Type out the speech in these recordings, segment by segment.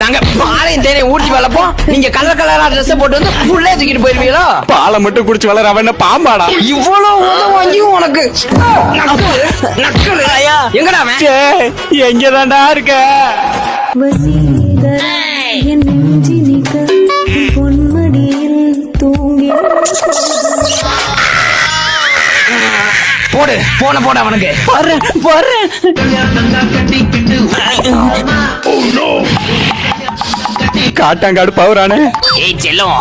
நாங்க பாலையும் தேனையும் ஊற்றி வளர்ப்போம், நீங்க கலர் கலரா ட்ரெஸ் போட்டு வந்து புள்ளே தூக்கிட்டு போயிருவீங்களோ? பாலை மட்டும் குடிச்சு வளர அவன் என்ன பாம்பாடா? இவ்வளவு வாங்கியும் உனக்கு நக்கலு. எங்கடா அவன்? எங்கதான்டா இருக்க? வசீகரா என் நெஞ்சினிக்க பொன்மடியில் தூங்கி போடு போட அவனுக்கு. காட்டாங்காடு பவரானே. ஏய் செல்லம்,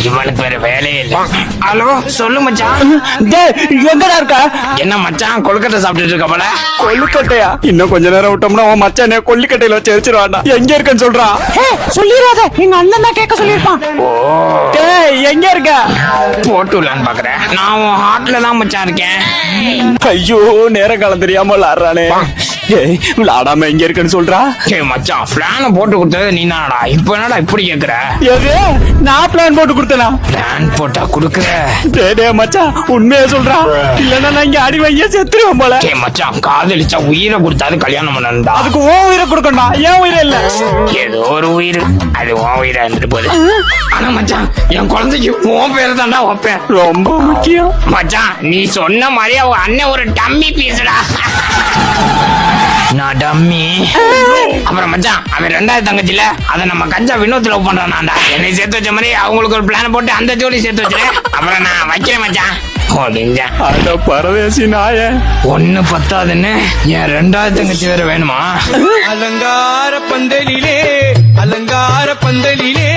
இவனுக்கு வேற வேலையே இல்ல. ஹலோ சொல்லு மச்சான். எங்கடா இருக்க? என்ன மச்சான் கொழுக்கட்டை சாப்பிட்டுட்டு இருக்க போல? கொல்லுக்கட்டையா? இன்னும் கொஞ்ச நேரம் விட்டோம்னா அவன் மச்சானே கொல்லிக்கட்டையில வச்சு எரிச்சிருவான்டா. எங்க இருக்கன்னு சொல்றான். சொல்லிடாத, எங்க அண்ணன் தான் கேட்க சொல்லிருப்பான். எங்க இருக்க? போட்டுலான்னு பாக்குறேன். நான் உன் ஹார்ட்ல தான் மச்சான் இருக்கேன். ஐயோ நேர காலம் தெரியாம விளாடுறானே. விளாடாம எங்க இருக்குன்னு சொல்றா. சரி மச்சான், பிளான போட்டு கொடுத்தது நீ தானடா, இப்ப என்னடா இப்படி கேக்குற? எது? நான் பிளான் போட்டு கொடுத்தனா? பிளான் போட்டா குடுக்குற? டேய் மச்சான் உண்மையா சொல்றா, இல்லன்னா நான் இங்க அடி வாங்கியே செத்துருவேன் போல. சரி மச்சான், காதலிச்சா உயிரை கொடுத்தாது கல்யாணம் பண்ணா. அதுக்கு உன் உயிரை கொடுக்கணும்டா, ஏன் உயிரை இல்ல? ஏதோ ஒரு உயிர், அது உன் உயிரா இருந்துட்டு போகுது. ஆனா மச்சான், என் குழந்தைக்கு உன் பேரு தான்டா வைப்பேன். ரொம்ப முக்கியம் மச்சான், நீ சொன்ன மாதிரி அவன் அண்ணன் ஒரு டம்மி பீஸ்டா. நான் டம்மி. அப்புறம் மச்சான், அவன் ரெண்டாவது தங்கச்சில அத நம்ம கஞ்சா வினோத் லவ் பண்றான்டா. என்னை சேர்த்து வச்ச மாதிரி அவங்களுக்கு ஒரு பிளான் போட்டு அந்த ஜோடி சேர்த்து வச்சிருக்கேன். அப்புறம் நான் வைக்கிறேன் மச்சான். அட பரதேசி நாய. ஒண்ணு பத்தாதுன்னு என் ரெண்டாவது தங்கச்சி வேற வேணுமா? அலங்கார பந்தலிலே அலங்கார பந்தலிலே